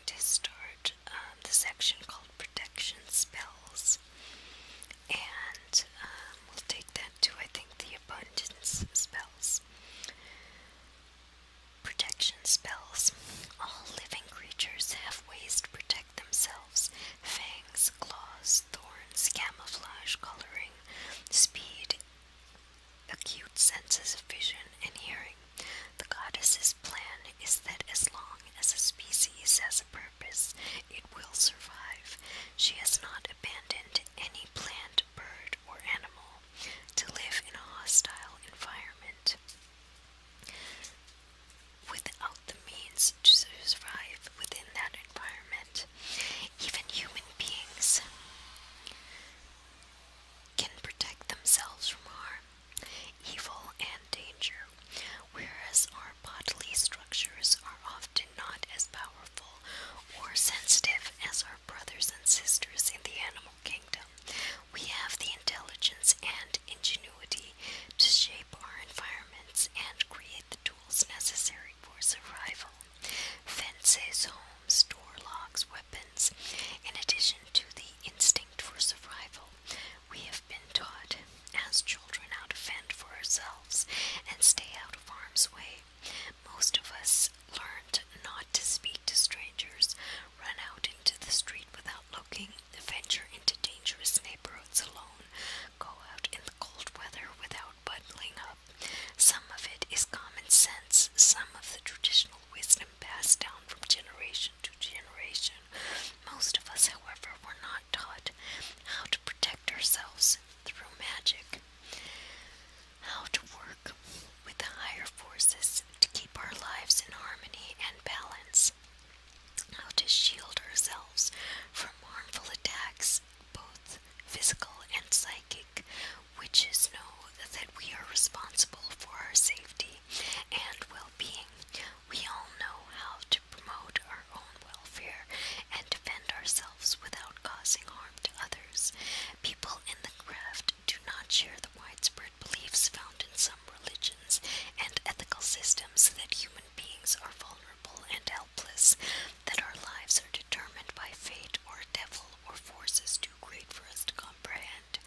to start the section called Protection Spells. And we'll take that to, I think, the Abundance Spells. Protection Spells. All living creatures have ways to protect themselves. Fangs, claws, thorns, camouflage, coloring, speed, acute senses of vision and hearing. The goddess's plan is that as long as a species has a purpose, it will survive. She has not abandoned any plant, bird, or animal to live in a hostile environment without the means to survive within that environment. Even human beings can protect themselves from harm, evil, and danger, whereas our bodily structures are often not as powerful or sensitive as our brothers and sisters in the animal kingdom. We have the intelligence and ingenuity to shape our environments and create the tools necessary for survival. Fences, homes, door locks, weapons. In addition to the instinct for survival, we have been taught as children how to fend for ourselves and stay out of harm's way. Most of us learned not to speak to strangers, run out into the street without looking, venture into dangerous neighborhoods alone, go out in the cold weather without bundling up. Some of it is common sense, some of the traditional wisdom passed down from generation to generation. Most of us, however, were not taught how to protect ourselves through magic, how to work with the higher forces to keep our lives in harmony and balance, how to shield ourselves from harmful attacks, both physical and psychic. Witches know that we are responsible for our safety and well-being. We all know how to promote our own welfare and defend ourselves without causing harm to others. People in the craft do not share the widespread beliefs found in some religions and ethical systems that human beings are vulnerable and helpless, that our lives are determined by fate or a devil or forces too great for us to comprehend.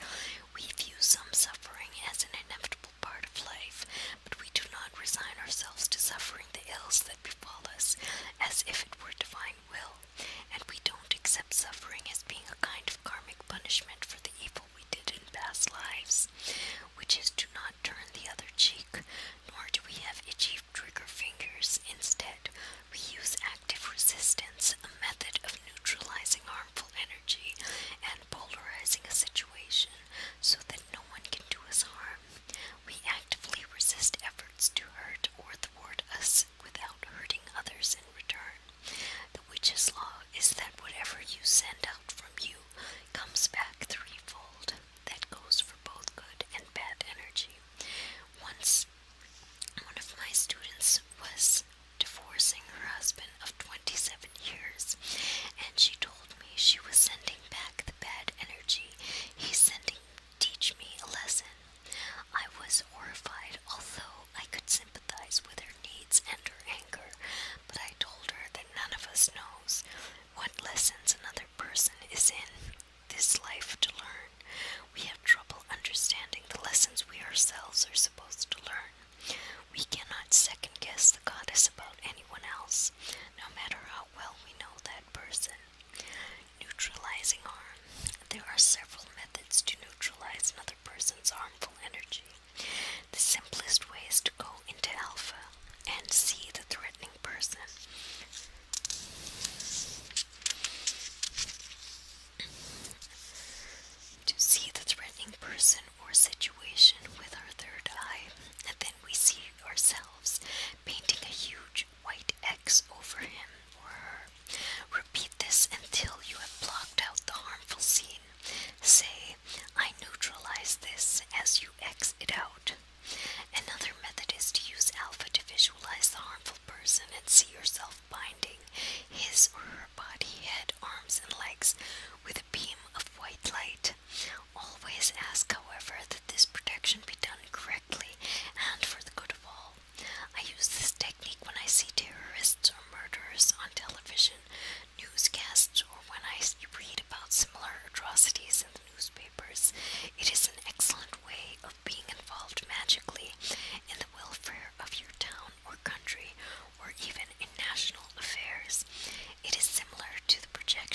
We view some suffering as an inevitable part of life, but we do not resign ourselves to suffering the ills that befall us as if it were divine will, and we don't accept suffering as being a kind of karmic punishment for the evil we did in past lives. Witches do not turn the other cheek, nor do we have itchy trigger fingers. Instead, we use active resistance, a method of neutralizing harmful energy and polarizing a situation so that no one can do us harm. We actively resist efforts to hurt or thwart us without hurting others in return.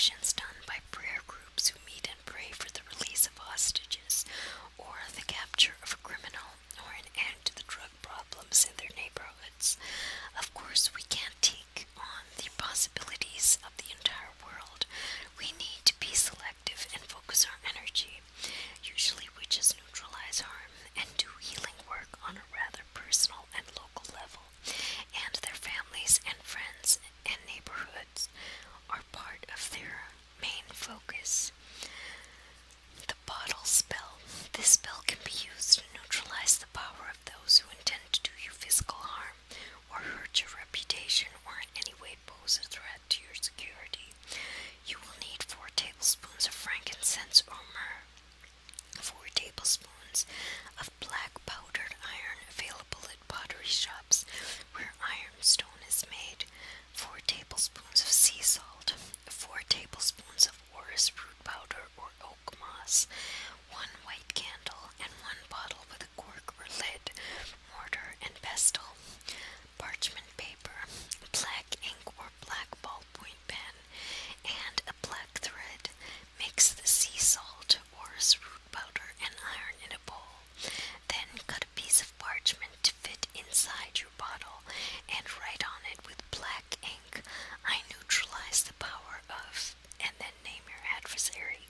demonstrations done by prayer groups who meet and pray for the release of hostages, or the capture of a criminal, or an end to the drug problems in their neighborhoods. Of course, we can't take on the possibilities of the entire world. We need to be selective and focus our energy. Usually we just neutralize harm and do healing work on a rather personal and local level, and their families and friends and neighborhoods are part of their main focus. The bottle spell. This spell can be used to neutralize the power of those who intend to do you physical harm or hurt your reputation or in any way pose a threat to your security. You will need 4 tablespoons of frankincense or myrrh, 4 tablespoons of black powdered iron available at pottery shops where ironstone is made, 4 tablespoons of sea salt, 4 tablespoons of orris root powder or oak moss, 1 white candle, and 1 bottle with a cork or lid, mortar and pestle, parchment paper, black ink or black ballpoint pen, and a black thread. Mix the sea salt, orris root powder, and iron in a bowl. Then cut a piece of parchment to fit inside your bottle and write on it with black ink, "I neutralize the power of," and then name your adversary,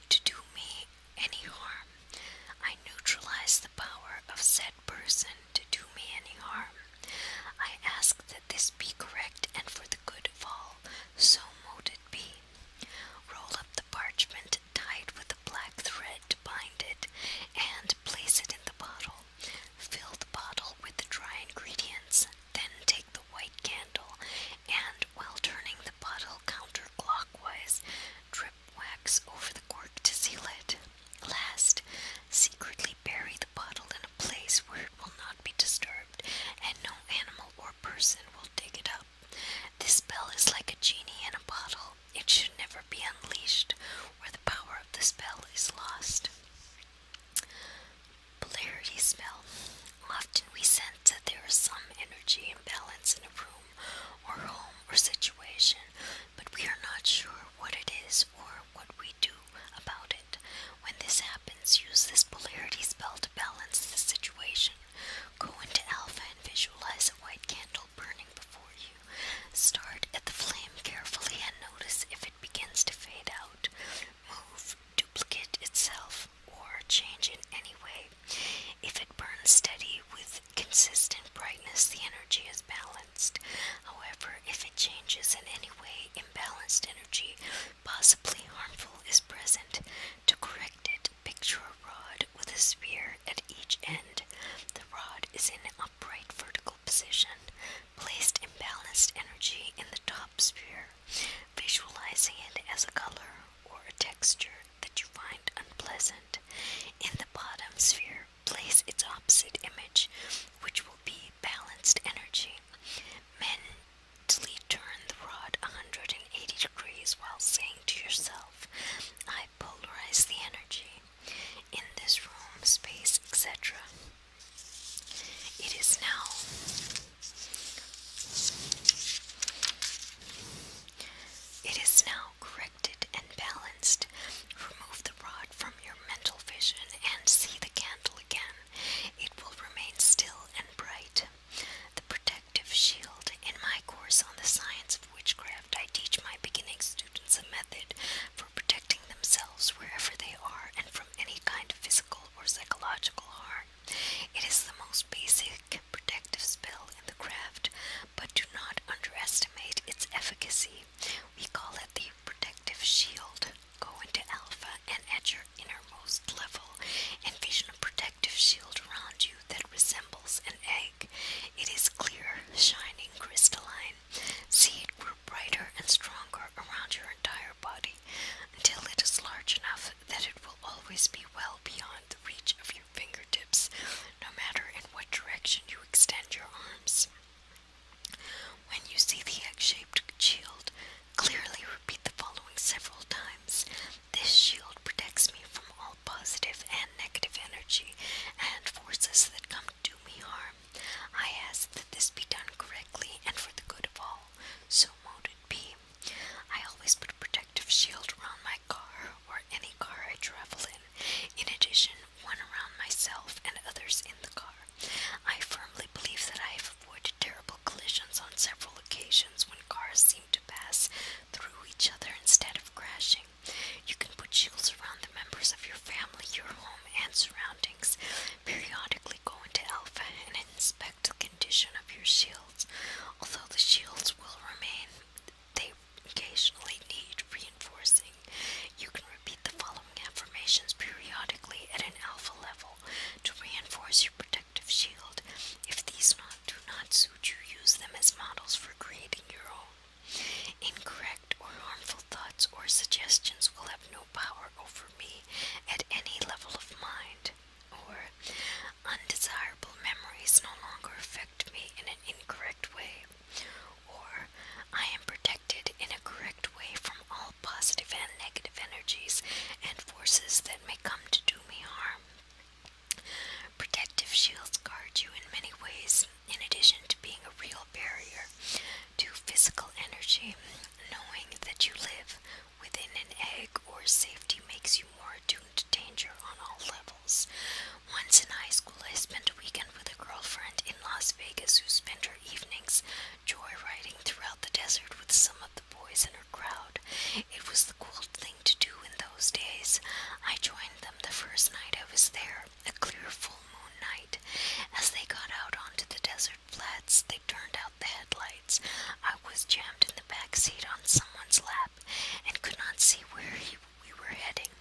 "to do me any harm. I neutralize the power of said person to do me any harm. I ask that this be correct and for the good of all, so mote it be." Roll up the parchment, tie it with a black thread to bind it, and place it in the bottle. Fill the bottle with the dry ingredients, then take the white candle, and while turning the bottle counterclockwise, drip wax over the cork to seal it. Last, secretly bury the bottle in a place where it will not be disturbed, and no animal or person will dig it up. This spell is like a genie in a bottle. It should never be unleashed, or the power of the spell is lost. Polarity spell. Often we sense that there is some energy imbalance in a room or home or situation, but we are not sure what it is or what we do about it. When this happens, use this polarity spell to balance the situation. Go into alpha and visualize a white candle burning before you. Start at the flame carefully and notice if it begins to fade out, move, duplicate itself, or change in any way. If it burns steady with consistent brightness, the energy is balanced. However, if it changes in any way, imbalanced energy, possibly harmful, is present. To correct it, picture a rod with a spear at each end. The rod is in an upright vertical position. Placed imbalanced energy in the top sphere, visualizing it as a color or a texture that you find unpleasant. In the bottom sphere, place its opposite image, which will be balanced energy. Mentally turn the rod 180 degrees while saying to yourself, "I polarize the energy in this room, space, etc." It is now corrected and balanced. Remove the rod from your mental vision and see the candle again. It will remain still and bright. The protective shield. In my course on the science of witchcraft, I teach my beginning students a method for protecting themselves wherever they are and from any kind of physical or psychological harm. It is the most basic protective spell in the craft, but do not underestimate its efficacy. We call it the was jammed in the back seat on someone's lap and could not see where we were heading.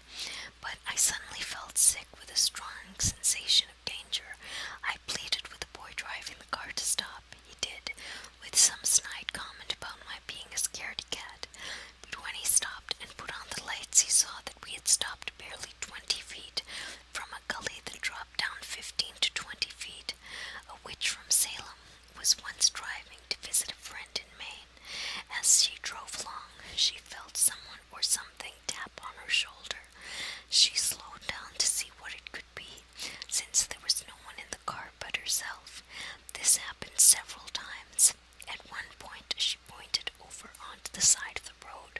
But I suddenly felt sick with a strong sensation of danger. I pleaded with the boy driving the car to stop. He did, with some snide comment about my being a scaredy cat. But when he stopped and put on the lights, he saw that we had stopped barely 20 feet from a gully that dropped down 15 to 20 feet. A witch from Salem was once driving to visit a friend in Maine. As she drove along, she felt someone or something tap on her shoulder. She slowed down to see what it could be, since there was no one in the car but herself. This happened several times. At one point, she pointed over onto the side of the road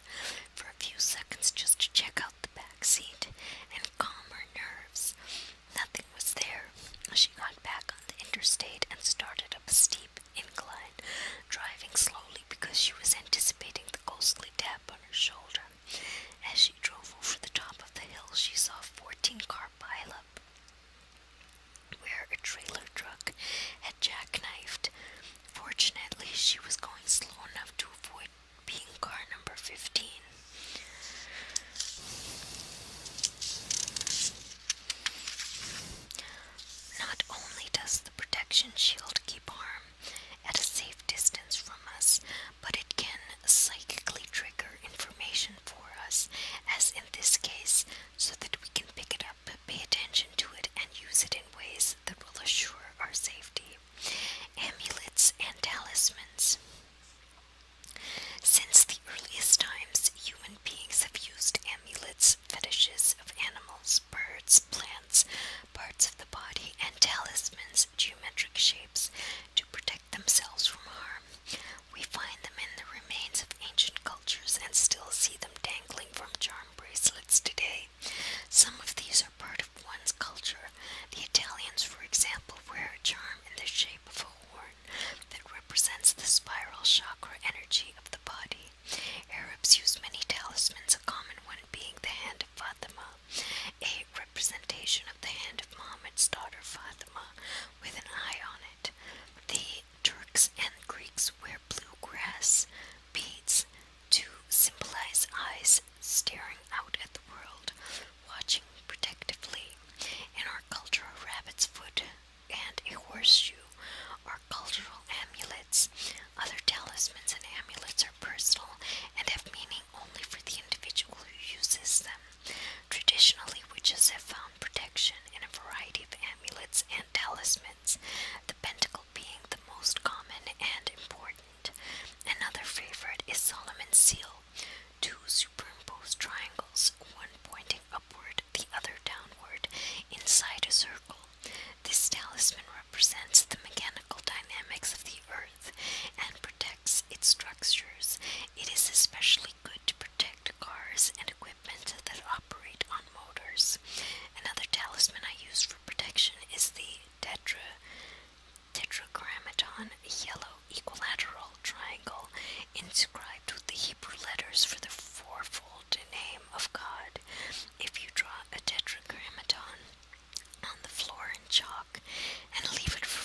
for a few seconds just to check out the back seat and calm her nerves. Nothing was there. She got back on the interstate and started up a steep incline, driving slowly because she was anticipating the ghostly tap on her shoulder. As she drove over the top of the hill, she saw a 14-car pileup where a trailer truck had jackknifed. Fortunately, she was going slow enough to avoid being car number 15. Not only does the protection shield keep harm at a safe distance from us, but it can psychically trigger information for us, as in this case, so that we can pick it up, pay attention to it, and use it in ways that will assure our safety. Amulets and talismans. Since the earliest times, human beings have used amulets, fetishes of animals, birds, plants, parts of the body, and talismans, geometric shapes, to protect themselves from harm. We find them in the remains of ancient cultures and still see them dangling from charm bracelets today. Some of these are part of one's culture. The Italians, for example, wear a charm in the shape of a horn that represents the spiral chakra energy of the body. Arabs use many talismans, a common one being the hand of Fatima, a representation of the hand of Muhammad's daughter Fatima with an eye on it. The Turks and Greeks wear blue grass beads to symbolize eyes staring out at the world, watching protectively. In our culture, a rabbit's foot and a horseshoe are cultural amulets. Other talismans and amulets are personal and have meaning only for the individual who uses them. Traditionally, witches have found protection in a variety of amulets and talismans, the pentacle being the most common and important. Another favorite is Solomon's seal, two superimposed triangles, one pointing upward, the other downward, inside a circle. This talisman represents the mechanical dynamics of the earth and protects its structures. It is especially good to protect cars and equipment that operate on motors. Another talisman I use for protection is the tetragrammaton, a yellow equilateral triangle inscribed with the Hebrew letters for the fourfold name of God. If you draw a tetragrammaton on the floor in chalk and leave it for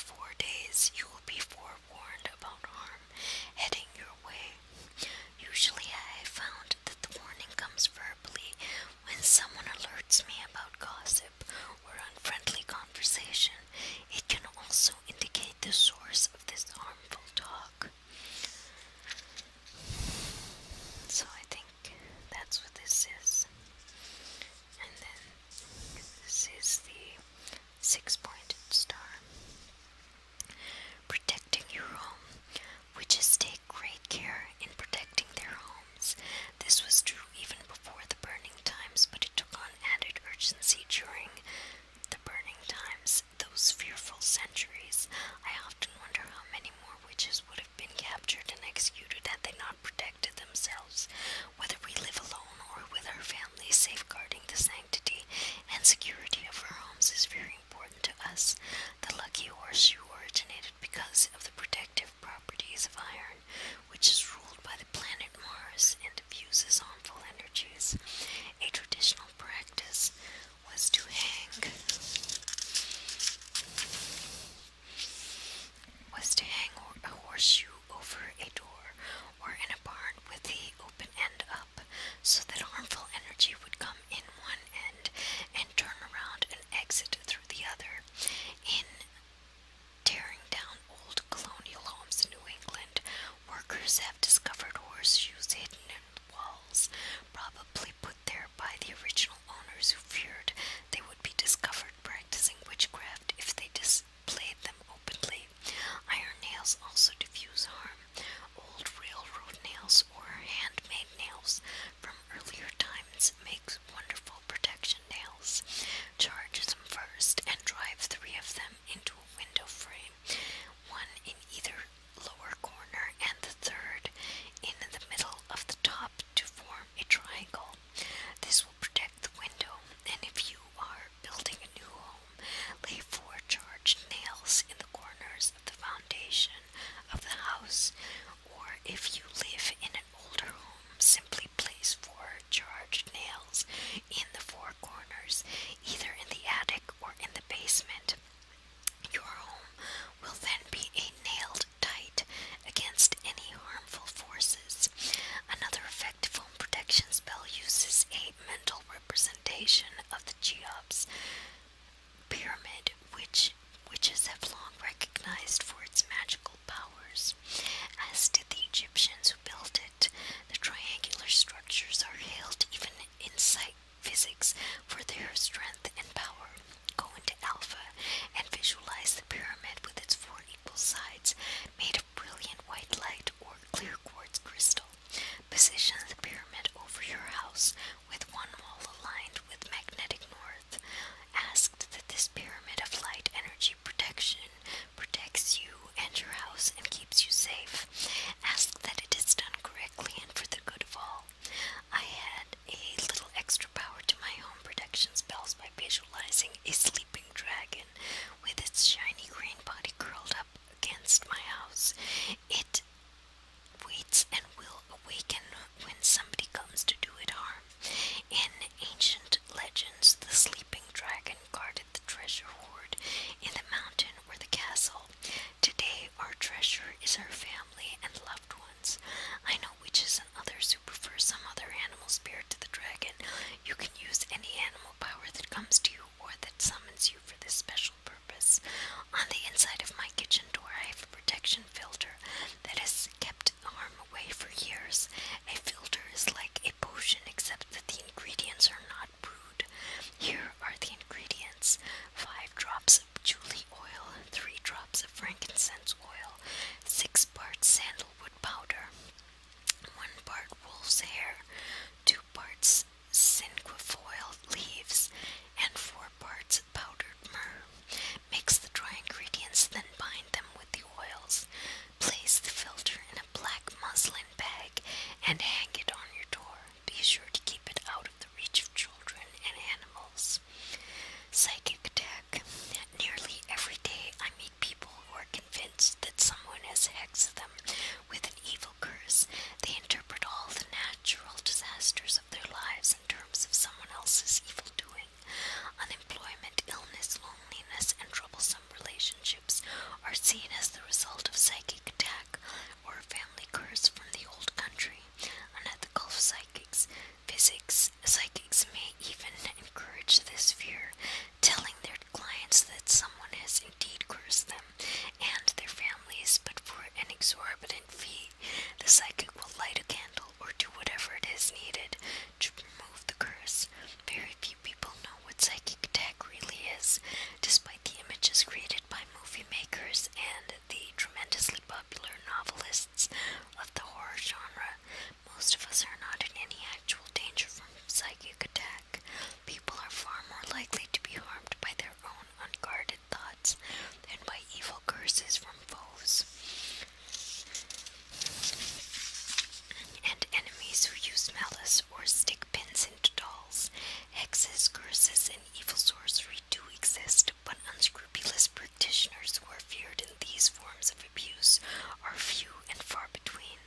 darkness and evil sorcery do exist, but unscrupulous practitioners who are feared in these forms of abuse are few and far between.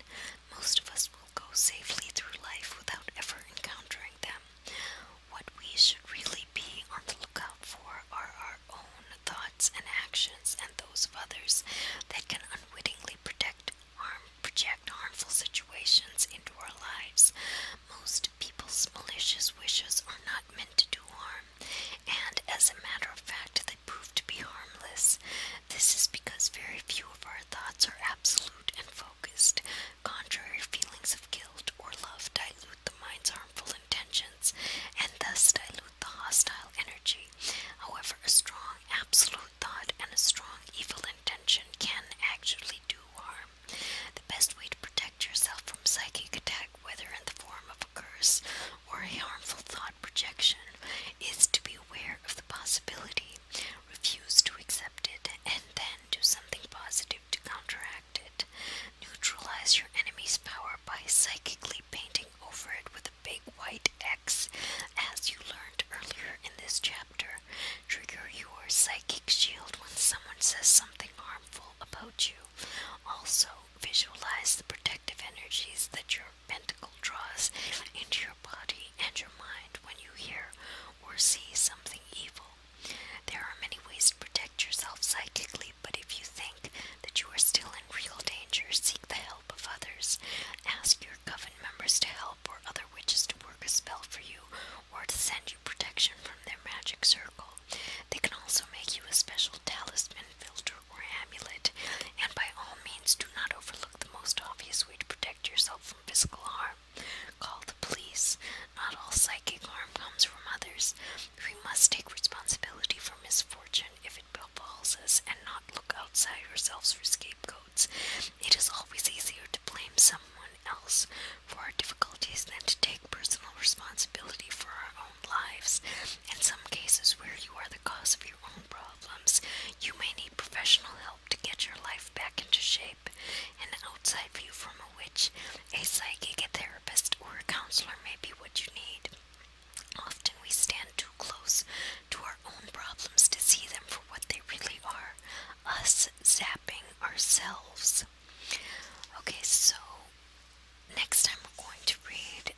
Most of us will go safely through life without ever encountering them. What we should really be on the lookout for are our own thoughts and actions and those of others that can unwittingly project harmful situations into our lives. Most people's malicious wishes are not meant to do harm, and as a matter of fact, they prove to be harmless. This is because very few of our thoughts are absolute and focused. Contrary feelings of guilt or love dilute the mind's harmful intentions and thus dilute the hostile energy. However, a strong absolute thought and a strong evil intention can actually do harm. The best way to protect yourself from psychic attack, whether in the form of a curse or a harmful thought projection, is to be aware of the possibility, refuse to accept it, and then do something positive to counteract it. Neutralize your enemy's power by psychically painting over it with a big white X, as you learned earlier in this chapter. Trigger your psychic shield when someone says something harmful about you. Also, visualize the protective energies that your pentacle draws into your body and your mind when you hear or see something evil. There are many ways to protect yourself psychically, but if you think that you are still in real danger, seek the help of others. Ask your coven members to help or other witches to work a spell for you or to send you protection from their magic circle. They can also make you a special talisman, filter, or amulet, and by all means do not overlook the most obvious way to protect yourself from physical harm. Call the police. Not all psychic harm comes from others. We must take responsibility for misfortune if it befalls us and not look outside ourselves for scapegoats. It is always easier to blame someone else for our difficulties than to take personal responsibility for our own lives. In some cases where you are the cause of your own problems, you may need professional help to get your life back into shape. An outside view from a witch, a psychic, a therapist, or a counselor may be what you need. Often we stand too close to our own problems to see them for what they really are, us zapping ourselves. Okay, so next time we're going to read